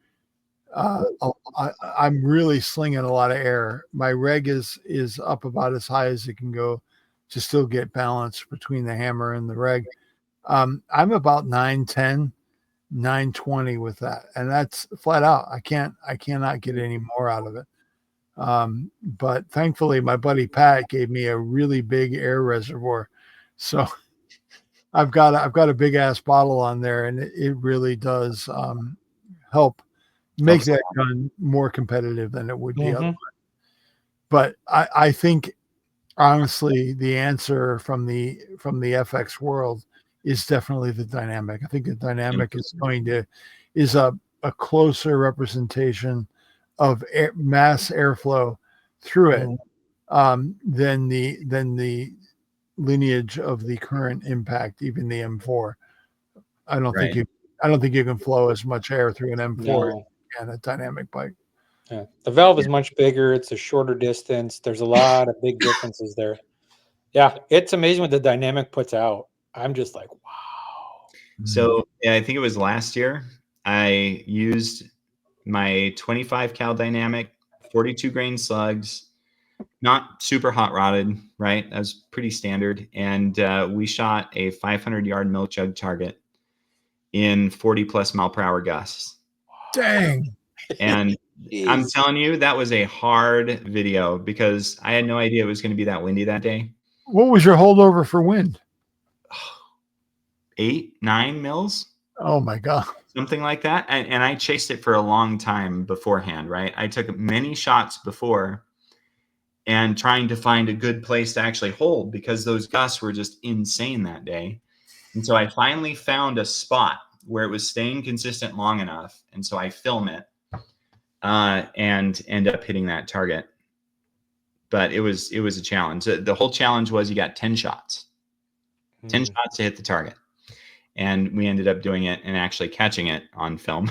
A: I'm really slinging a lot of air. My reg is up about as high as it can go to still get balance between the hammer and the reg. I'm about 910, 920 with that, and that's flat out. I cannot get any more out of it. But thankfully, my buddy Pat gave me a really big air reservoir, so I've got a big ass bottle on there, and it really does help make that gun more competitive than it would be otherwise. But I think honestly, the answer from the FX world is definitely the dynamic. I think the dynamic is a closer representation of mass airflow through it than the lineage of the current impact, even the M4. I don't think you can flow as much air through an M4 and a dynamic bike.
B: Yeah, the valve is much bigger. It's a shorter distance. There's a lot of big differences there. Yeah, it's amazing what the dynamic puts out. I'm just like, wow.
C: So yeah, I think it was last year I used my 25 cal dynamic, 42 grain slugs, not super hot rodded, right? That was pretty standard. And we shot a 500-yard milk jug target in 40 plus mile per hour gusts.
A: Dang.
C: And I'm telling you, that was a hard video because I had no idea it was going to be that windy that day.
A: What was your holdover for wind?
C: 8, 9 mils.
A: Oh my God.
C: Something like that. And I chased it for a long time beforehand, right? I took many shots before and trying to find a good place to actually hold because those gusts were just insane that day. And so I finally found a spot where it was staying consistent long enough. And so I film it and end up hitting that target. But it was a challenge. The whole challenge was you got 10 shots, 10 shots to hit the target. And we ended up doing it and actually catching it on film.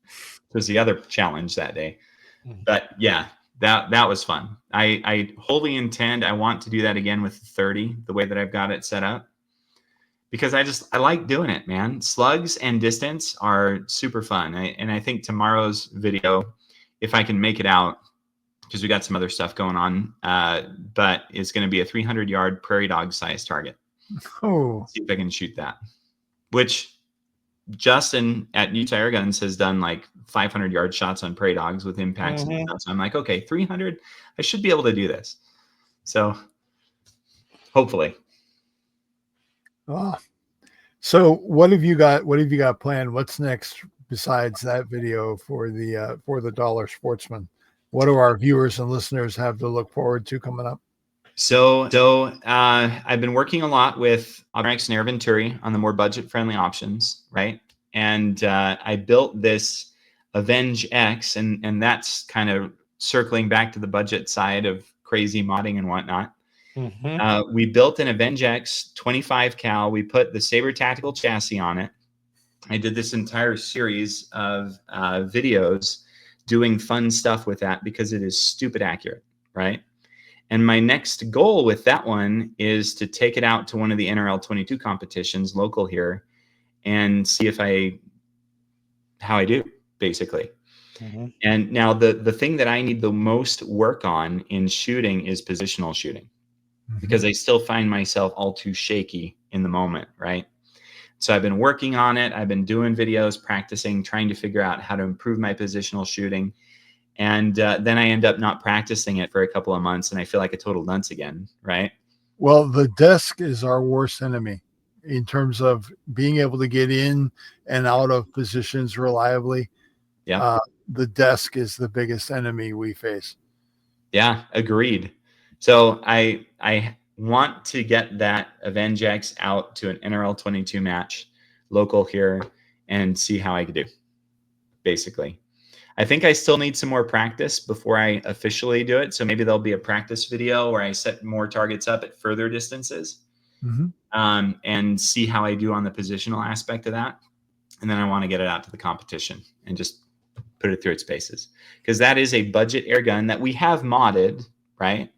C: It was the other challenge that day. But yeah, that was fun. I wholly intend, I want to do that again with 30, the way that I've got it set up. Because I like doing it, man. Slugs and distance are super fun. And I think tomorrow's video, if I can make it out, because we got some other stuff going on, but it's going to be a 300-yard prairie dog size target.
A: Oh,
C: See if I can shoot that. Which Justin at Utah Airguns has done like 500-yard shots on prairie dogs with impacts and stuff. So I'm like, okay, 300, I should be able to do this. So hopefully.
A: Oh. So what have you got planned? What's next besides that video for the Dollar Sportsman? What do our viewers and listeners have to look forward to coming up?
C: So I've been working a lot with RMAC and Air Venturi on the more budget-friendly options, right? And I built this Avenge X, and that's kind of circling back to the budget side of crazy modding and whatnot.
B: Mm-hmm.
C: We built an Avengex 25 cal. We put the Saber Tactical chassis on it. I did this entire series of videos doing fun stuff with that because it is stupid accurate, right? And my next goal with that one is to take it out to one of the NRL 22 competitions local here and see how I do, basically.
B: Mm-hmm.
C: And now the thing that I need the most work on in shooting is positional shooting, because I still find myself all too shaky in the moment, right? So I've been working on it. I've been doing videos, practicing, trying to figure out how to improve my positional shooting. And then I end up not practicing it for a couple of months, and I feel like a total dunce again, right?
A: Well, the desk is our worst enemy in terms of being able to get in and out of positions reliably.
C: Yeah.
A: The desk is the biggest enemy we face.
C: Yeah, agreed. So I want to get that Avengex out to an NRL 22 match local here and see how I could do, basically. I think I still need some more practice before I officially do it. So maybe there'll be a practice video where I set more targets up at further distances, and see how I do on the positional aspect of that. And then I want to get it out to the competition and just put it through its paces, because that is a budget air gun that we have modded, right?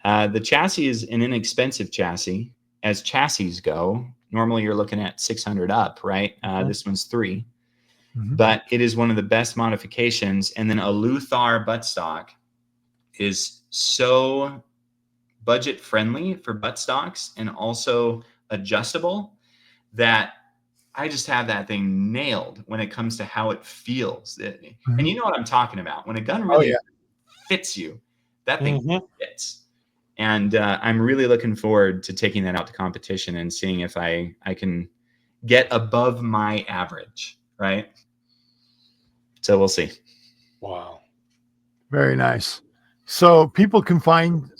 C: The chassis is an inexpensive chassis. As chassis go, normally you're looking at 600 up, right? This one's $300. But it is one of the best modifications. And then a Luthar buttstock is so budget friendly for buttstocks and also adjustable that I just have that thing nailed when it comes to how it feels. And you know what I'm talking about. When a gun really fits you, that thing fits. And I'm really looking forward to taking that out to competition and seeing if I can get above my average, right? So we'll see.
B: Wow.
A: Very nice. So people can find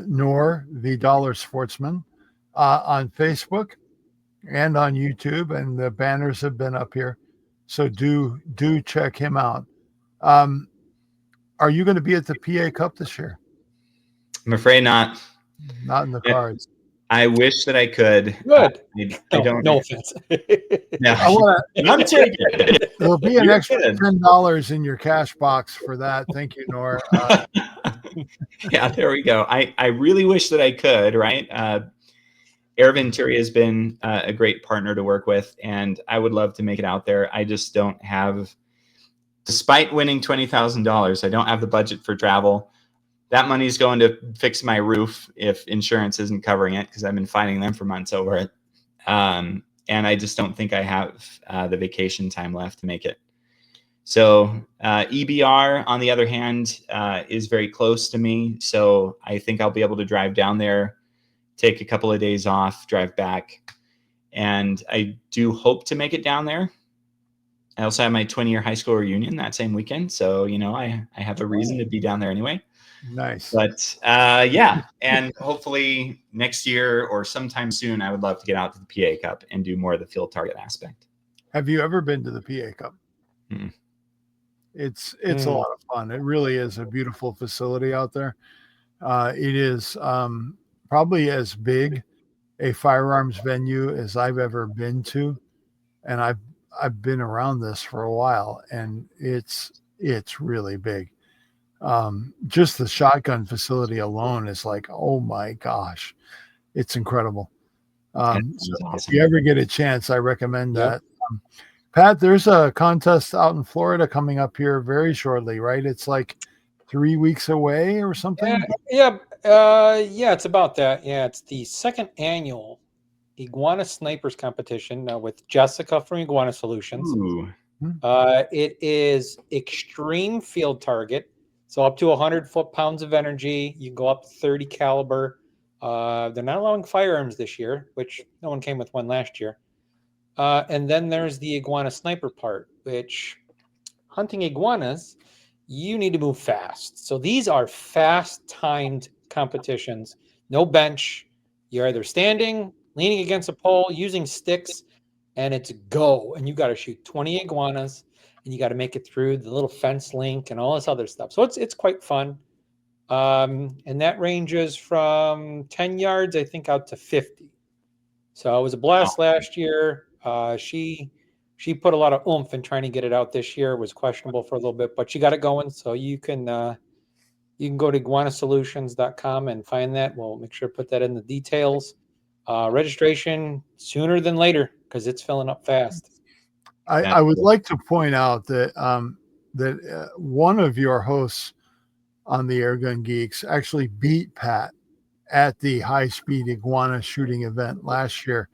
A: Noor, the Dollar Sportsman, on Facebook and on YouTube, and the banners have been up here. So do check him out. Are you going to be at the PA Cup this year?
C: I'm afraid not.
A: Not in the cards.
C: I wish that I could.
B: Good.
C: I don't.
B: No offense.
C: No,
A: I'm taking
C: it.
A: There'll be an
C: You're
A: extra
C: good.
A: $10 in your cash box for that. Thank you, Noor.
C: Yeah, there we go. I really wish that I could, right? Air Ventura has been a great partner to work with, and I would love to make it out there. I just don't have, despite winning $20,000, I don't have the budget for travel. That money's going to fix my roof if insurance isn't covering it, because I've been fighting them for months over it. And I just don't think I have the vacation time left to make it. So EBR, on the other hand, is very close to me. So I think I'll be able to drive down there, take a couple of days off, drive back. And I do hope to make it down there. I also have my 20-year high school reunion that same weekend. So, I have a reason to be down there anyway.
A: Nice.
C: But yeah, and hopefully next year or sometime soon, I would love to get out to the PA Cup and do more of the field target aspect.
A: Have you ever been to the PA Cup?
C: Mm-mm.
A: It's a lot of fun. It really is a beautiful facility out there. It is probably as big a firearms venue as I've ever been to, and I've been around this for a while, and it's really big. Just the shotgun facility alone is like, oh my gosh, it's incredible. So
C: awesome.
A: if you ever get a chance, I recommend that. Pat, there's a contest out in Florida coming up here very shortly, right? It's like 3 weeks away or something.
B: Yeah, it's about that. Yeah, it's the second annual Iguana Snipers competition with Jessica from Iguana Solutions.
C: Ooh.
B: It is extreme field target. So up to 100 foot-pounds of energy. You can go up to 30 caliber. They're not allowing firearms this year, which no one came with one last year. And then there's the iguana sniper part, which hunting iguanas, you need to move fast. So these are fast-timed competitions. No bench. You're either standing, leaning against a pole, using sticks. and it's go, and you got to shoot 20 iguanas, and you got to make it through the little fence link and all this other stuff. So it's quite fun. And that ranges from 10 yards, I think, out to 50. So it was a blast last year. She put a lot of oomph in trying to get it out this year. It was questionable for a little bit, but she got it going. So you can go to iguanasolutions.com and find that. We'll make sure to put that in the details. Registration sooner than later because it's filling up fast.
A: I would like to point out that one of your hosts on the Airgun Geeks actually beat Pat at the high-speed iguana shooting event last year.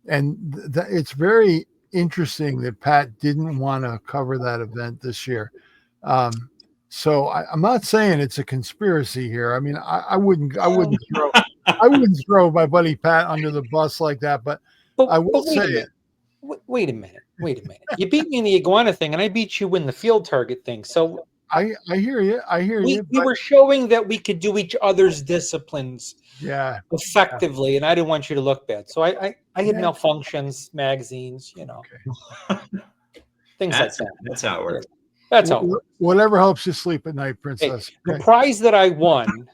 A: And it's very interesting that Pat didn't want to cover that event this year. So I'm not saying it's a conspiracy here. I mean, I wouldn't throw my buddy Pat under the bus like that, but I will say it.
B: Wait a minute. You beat me in the iguana thing, and I beat you in the field target thing. So
A: I hear you.
B: We were showing that we could do each other's disciplines effectively, and I didn't want you to look bad. So I had malfunctions, magazines, things like that.
C: That's how it works.
B: That's how it works.
A: Whatever helps you sleep at night, Princess.
B: Hey, the prize that I won,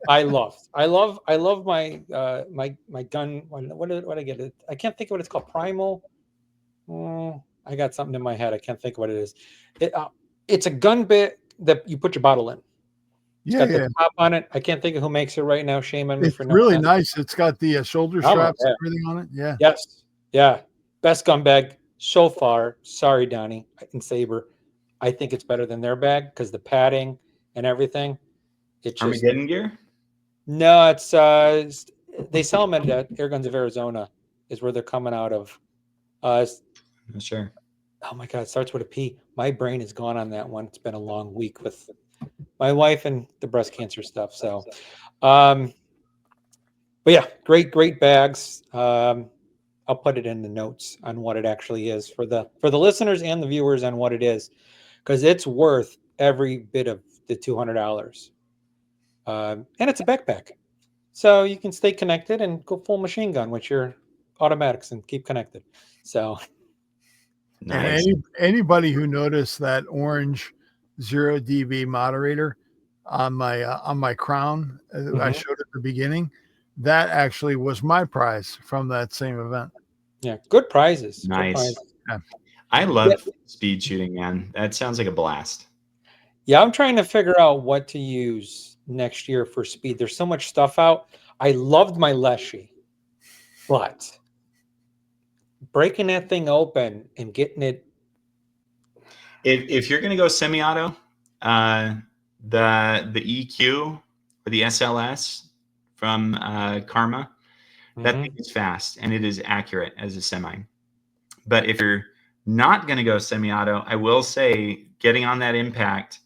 B: I loved. I love my my gun. What did I get? I can't think of what it's called. Primal. I got something in my head. I can't think of what it is. It's a gun bit that you put your bottle in. It's got the top on it. I can't think of who makes it right now. Shame on me for knowing. It's really
A: nice. It's got the shoulder straps and everything on it. Yeah.
B: Yes. Yeah. Best gun bag so far. Sorry, Donnie and Saber. I think it's better than their bag because the padding and everything. It's just
C: Armageddon gear?
B: No, it's they sell them at Airguns of Arizona is where they're coming out of.
C: Sure.
B: Oh my God, it starts with a P. My brain is gone on that one. It's been a long week with my wife and the breast cancer stuff. So, but yeah, great bags. I'll put it in the notes on what it actually is for the listeners and the viewers on what it is, because it's worth every bit of the $200. And it's a backpack, so you can stay connected and go full machine gun with your automatics and keep connected. So.
C: Nice.
A: And anybody who noticed that orange 0 dB moderator on my crown I showed at the beginning, that actually was my prize from that same event.
B: Yeah, good prizes.
C: Nice.
B: Good prizes.
A: Yeah.
C: I love speed shooting, man. That sounds like a blast.
B: Yeah, I'm trying to figure out what to use next year for speed. There's so much stuff out. I loved my Leshy, but breaking that thing open and getting it.
C: If you're going to go semi-auto, the EQ or the SLS from Karma, that thing is fast and it is accurate as a semi. But if you're not going to go semi-auto, I will say getting on that impact,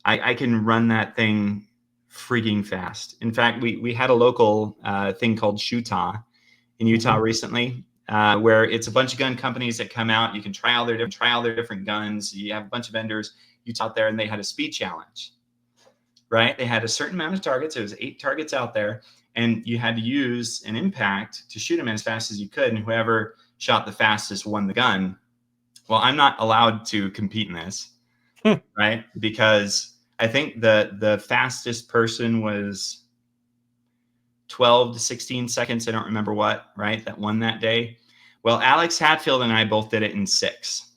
C: I can run that thing freaking fast. In fact, we had a local thing called Shootah in Utah recently. Where it's a bunch of gun companies that come out. You can try all their different guns. You have a bunch of vendors. You out there, and they had a speed challenge, right? They had a certain amount of targets. It was 8 targets out there, and you had to use an impact to shoot them as fast as you could. And whoever shot the fastest won the gun. Well, I'm not allowed to compete in this, right? Because I think the fastest person was 12 to 16 seconds. I don't remember what, right? That won that day. Well, Alex Hatfield and I both did it in 6.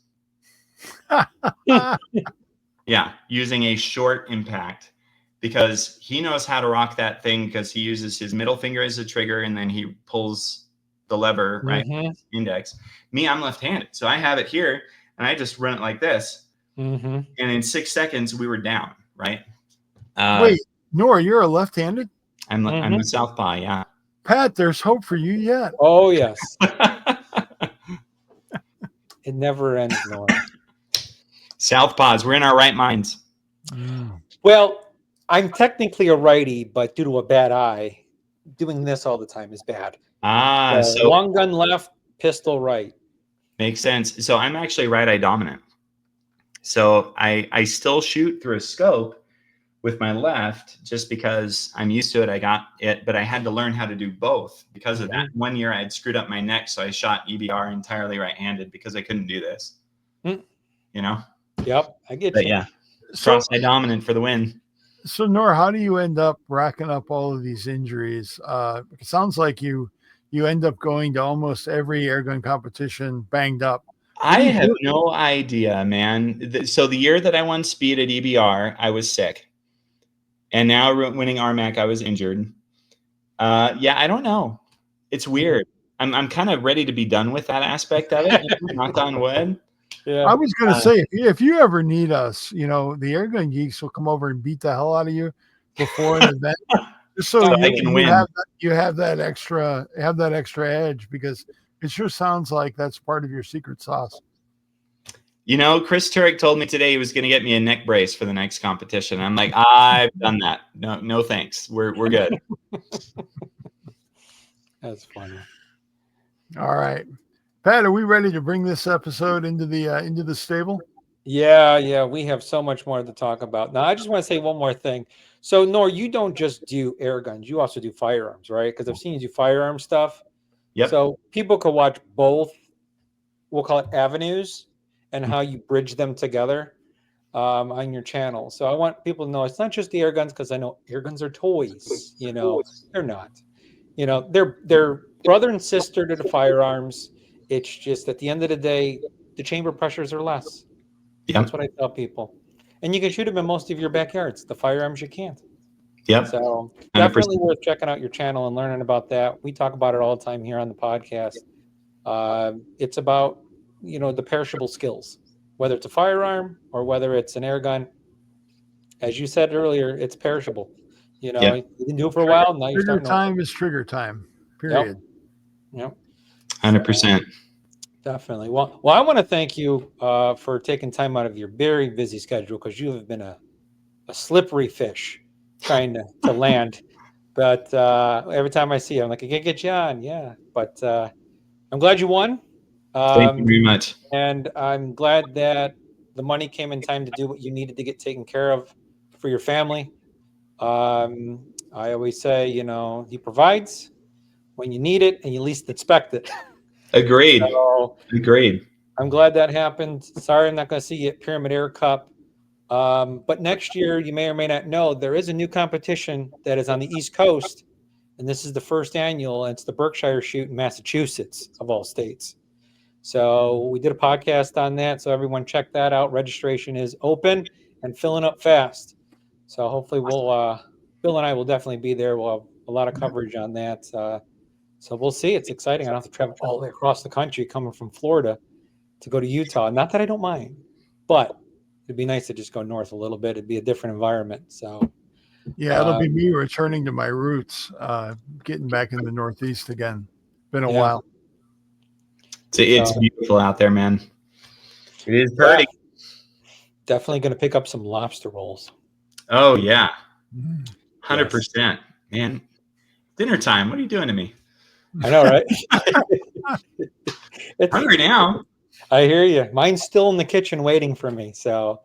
C: Yeah. Using a short impact because he knows how to rock that thing because he uses his middle finger as a trigger and then he pulls the lever, right? Index. Me, I'm left-handed. So I have it here and I just run it like this. And in 6 seconds we were down, right?
A: Wait, Noor, you're a left-handed?
C: I'm a southpaw, yeah.
A: Pat, there's hope for you yet.
B: Oh, yes. It never ends, Noor.
C: Southpaws, we're in our right minds.
B: Well, I'm technically a righty, but due to a bad eye, doing this all the time is bad. So long gun left, pistol right.
C: Makes sense. So I'm actually right eye dominant. So I still shoot through a scope with my left just because I'm used to it. I got it, but I had to learn how to do both because of that. One year I had screwed up my neck, so I shot EBR entirely right-handed because I couldn't do this. You know?
B: Yep, I get
C: But
B: you.
C: yeah,
A: So,
C: cross-eye dominant for the win.
A: so Noor, how do you end up racking up all of these injuries? It sounds like you end up going to almost every airgun competition banged up.
C: I have no idea, man. So the year that I won speed at EBR, I was sick. And now winning RMAC, I was injured. Yeah, I don't know. It's weird. I'm kind of ready to be done with that aspect of it. Knock on wood.
A: Yeah. I was going to say, if you ever need us, the Airgun Geeks will come over and beat the hell out of you before an event, just so you have that extra edge, because it sure sounds like that's part of your secret sauce.
C: Chris Turek told me today he was going to get me a neck brace for the next competition. I'm like, I've done that. No, thanks. We're good.
B: That's funny.
A: All right, Pat, are we ready to bring this episode into the stable?
B: Yeah, we have so much more to talk about. Now, I just want to say one more thing. So, Noor, you don't just do air guns; you also do firearms, right? Because I've seen you do firearm stuff.
C: Yep.
B: So people could watch both. We'll call it avenues, and how you bridge them together on your channel. So I want people to know it's not just the air guns, because I know air guns are toys. They're not. They're brother and sister to the firearms. It's just at the end of the day, the chamber pressures are less.
C: Yep.
B: That's what I tell people. And you can shoot them in most of your backyards. The firearms you can't.
C: Yep.
B: So definitely worth checking out your channel and learning about that. We talk about it all the time here on the podcast. It's about, the perishable skills, whether it's a firearm or whether it's an air gun. As you said earlier, it's perishable. You can do it for a while. Now you're starting.
A: Trigger time is trigger time. Period.
B: Yep.
C: 100%.
B: Definitely. Well, I want to thank you for taking time out of your very busy schedule, because you have been a slippery fish trying to land. But every time I see you, I'm like, I can't get you on. Yeah. But I'm glad you won.
C: Thank you very much. And
B: I'm glad that the money came in time to do what you needed to get taken care of for your family. I always say, he provides when you need it and you least expect it.
C: Agreed. Agreed.
B: I'm glad that happened. Sorry, I'm not going to see you at Pyramid Air Cup. But next year, you may or may not know, there is a new competition that is on the East Coast. And this is the first annual. And it's the Berkshire Shoot in Massachusetts, of all states. So we did a podcast on that. So everyone check that out. Registration is open and filling up fast. So hopefully Bill and I will definitely be there. We'll have a lot of coverage on that. So we'll see. It's exciting. I don't have to travel all the way across the country coming from Florida to go to Utah. Not that I don't mind, but it'd be nice to just go north a little bit. It'd be a different environment. So
A: yeah, it'll be me returning to my roots, getting back in the Northeast again. Been a while.
C: It's beautiful out there, man. It is pretty.
B: Definitely going to pick up some lobster rolls.
C: Oh yeah, 100%, man. Dinner time. What are you doing to me?
B: I know, right?
C: It's hungry now.
B: I hear you. Mine's still in the kitchen waiting for me. So,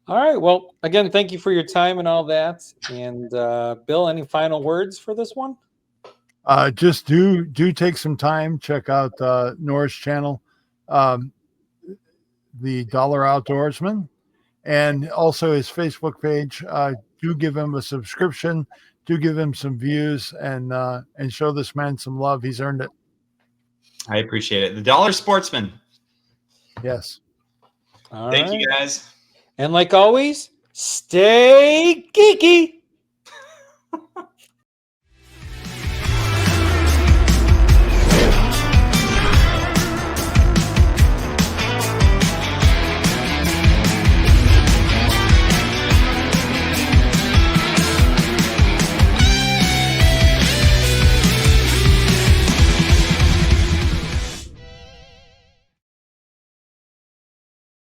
B: all right. Well, again, thank you for your time and all that. And Bill, any final words for this one?
A: Just do take some time. Check out Noor's channel, the Dollar Outdoorsman, and also his Facebook page. Do give him a subscription. Do give him some views and show this man some love. He's earned it.
C: I appreciate it. The Dollar Sportsman.
A: Yes.
C: Thank you, guys.
B: And like always, stay geeky.